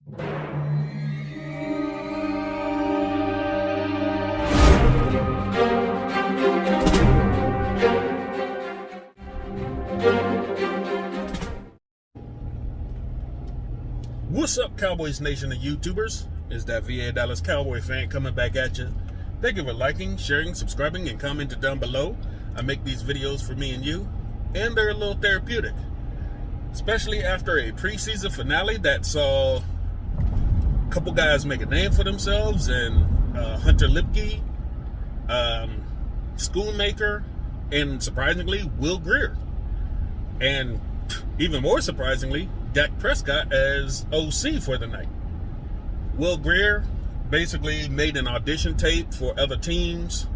What's up, Cowboys Nation and YouTubers? It's that VA Dallas Cowboy fan coming back at you. Thank you for liking, sharing, subscribing, and commenting down below. I make these videos for me and you, and they're a little therapeutic. Especially after a preseason finale that saw a couple guys make a name for themselves, and Hunter Lipke, Schoonmaker, and surprisingly, Will Grier. And even more surprisingly, Dak Prescott as OC for the night. Will Grier basically made an audition tape for other teams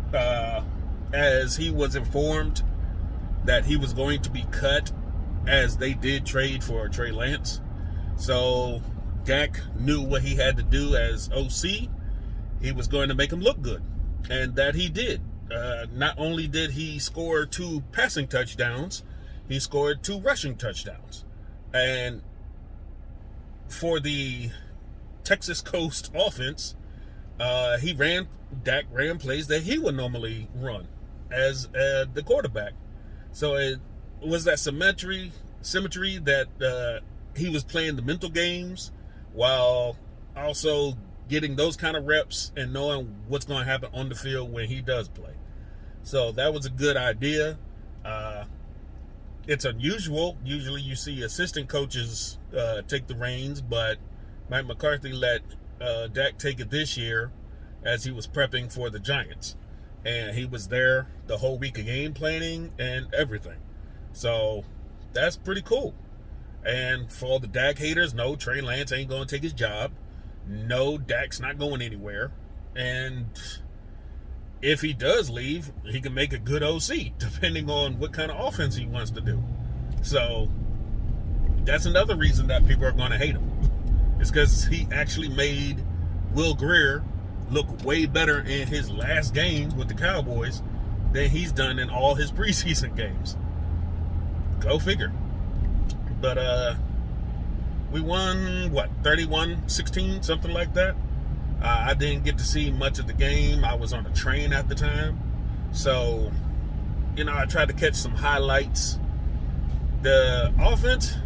as he was informed that he was going to be cut, as they did trade for Trey Lance. So Dak knew what he had to do as OC. He was going to make him look good, and that he did. Not only did he score 2 passing touchdowns, he scored 2 rushing touchdowns. And for the Texas Coast offense, Dak ran plays that he would normally run as the quarterback. So it was that symmetry that he was playing the mental games while also getting those kind of reps and knowing what's going to happen on the field when he does play. So that was a good idea. It's unusual. Usually you see assistant coaches take the reins, but Mike McCarthy let Dak take it this year as he was prepping for the Giants. And he was there the whole week of game planning and everything. So that's pretty cool. And for all the Dak haters, no, Trey Lance ain't going to take his job. No, Dak's not going anywhere. And if he does leave, he can make a good OC, depending on what kind of offense he wants to do. So that's another reason that people are going to hate him. It's because he actually made Will Grier look way better in his last games with the Cowboys than he's done in all his preseason games. Go figure. But we won, 31-16, something like that. I didn't get to see much of the game. I was on a train at the time. So, I tried to catch some highlights. The offense,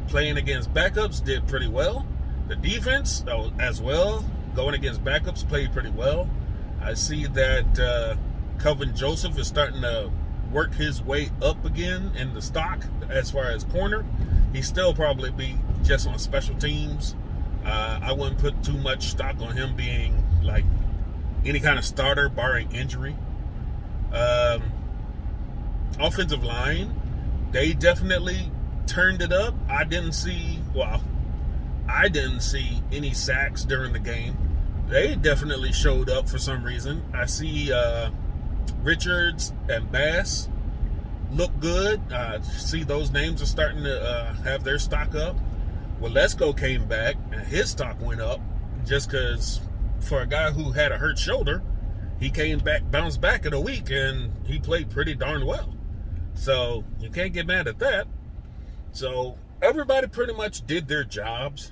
playing against backups, did pretty well. The defense, as well, going against backups, played pretty well. I see that Kelvin Joseph is starting to work his way up again in the stock as far as corner. He still probably be just on special teams. I wouldn't put too much stock on him being like any kind of starter, barring injury. Offensive line, they definitely turned it up. I didn't see any sacks during the game. They definitely showed up for some reason. I see Richards and Bass look good. See those names are starting to have their stock up. Waletzko came back and his stock went up just because for a guy who had a hurt shoulder, he came back, bounced back in a week, and he played pretty darn well. So you can't get mad at that. So everybody pretty much did their jobs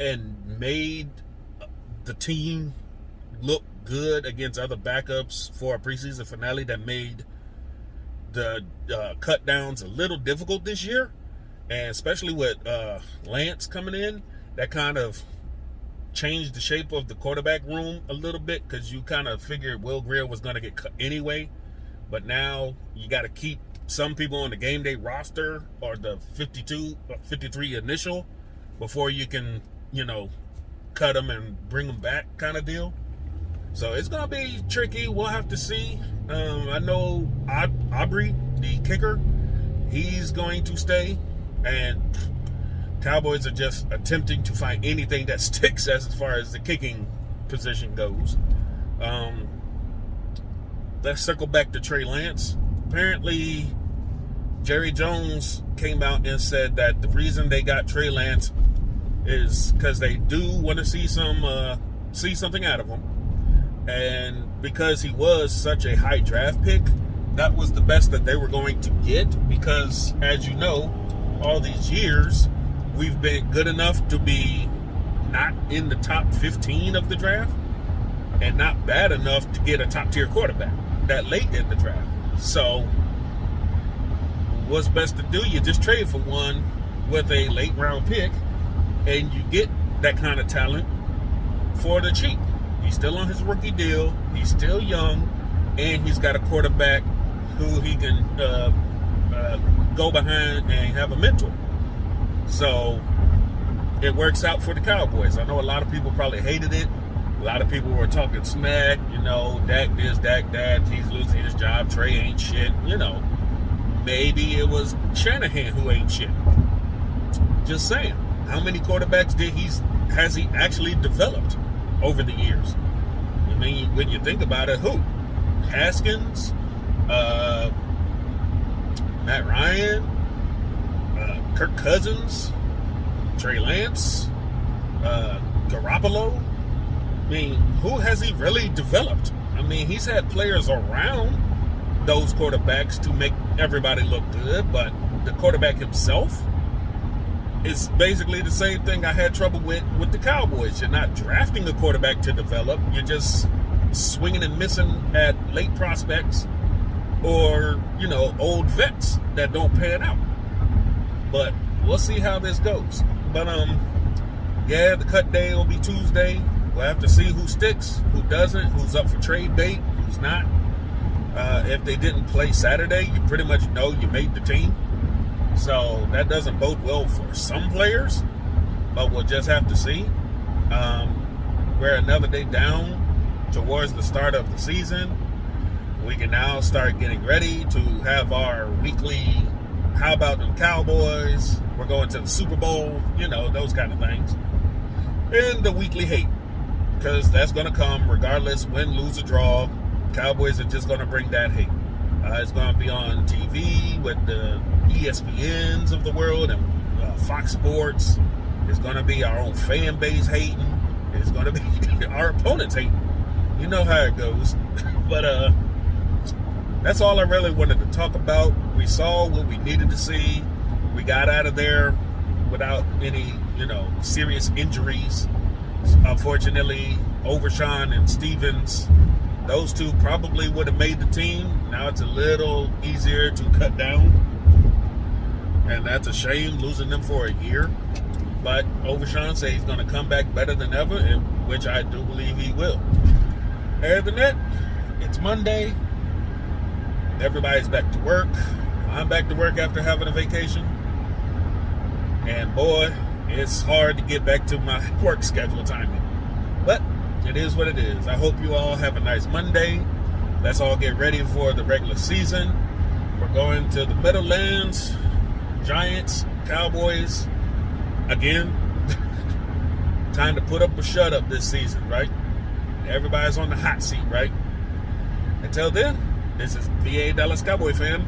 and made the team look good against other backups for a preseason finale that made the CutDowns a little difficult this year. And especially with Lance coming in, that kind of changed the shape of the quarterback room a little bit, because you kind of figured Will Grier was going to get cut anyway. But now you got to keep some people on the game day roster or the 53 initial before you can, cut them and bring them back kind of deal. So it's going to be tricky. We'll have to see. I know Aubrey, the kicker, he's going to stay. And Cowboys are just attempting to find anything that sticks as far as the kicking position goes. Let's circle back to Trey Lance. Apparently, Jerry Jones came out and said that the reason they got Trey Lance is because they do want to see something out of him. And because he was such a high draft pick, that was the best that they were going to get, because, as you know, all these years, we've been good enough to be not in the top 15 of the draft and not bad enough to get a top tier quarterback that late in the draft. So what's best to do? You just trade for one with a late round pick and you get that kind of talent for the cheap. He's still on his rookie deal. He's still young, and he's got a quarterback who he can go behind and have a mentor. So it works out for the Cowboys. I know a lot of people probably hated it. A lot of people were talking smack, Dak this, Dak that, he's losing his job, Trey ain't shit, Maybe it was Shanahan who ain't shit. Just saying. How many quarterbacks has he actually developed over the years? I mean, when you think about it, who? Haskins, Matt Ryan, Kirk Cousins, Trey Lance, Garoppolo. I mean, who has he really developed? I mean, he's had players around those quarterbacks to make everybody look good, but the quarterback himself is basically the same thing I had trouble with the Cowboys. You're not drafting a quarterback to develop. You're just swinging and missing at late prospects or, old vets that don't pan out. But we'll see how this goes. But, the cut day will be Tuesday. We'll have to see who sticks, who doesn't, who's up for trade bait, who's not. If they didn't play Saturday, you pretty much know you made the team. So that doesn't bode well for some players, but we'll just have to see. We're another day down towards the start of the season. We can now start getting ready to have our weekly, how about them Cowboys? We're going to the Super Bowl, those kind of things. And the weekly hate, because that's going to come regardless, win, lose, or draw. Cowboys are just going to bring that hate. It's going to be on TV with the ESPNs of the world and Fox Sports. It's going to be our own fan base hating. It's going to be our opponents hating. You know how it goes. But that's all I really wanted to talk about. We saw what we needed to see. We got out of there without any, serious injuries. Unfortunately, Overshawn and Stevens, those two probably would have made the team. Now it's a little easier to cut down. And that's a shame, losing them for a year. But Overshawn says he's going to come back better than ever, which I do believe he will. Other than that, it's Monday. Everybody's back to work. I'm back to work after having a vacation. And boy, it's hard to get back to my work schedule timing. But it is what it is. I hope you all have a nice Monday. Let's all get ready for the regular season. We're going to the Meadowlands, Giants, Cowboys. Again, time to put up or shut up this season, right? Everybody's on the hot seat, right? Until then, this is VA Dallas Cowboy fan.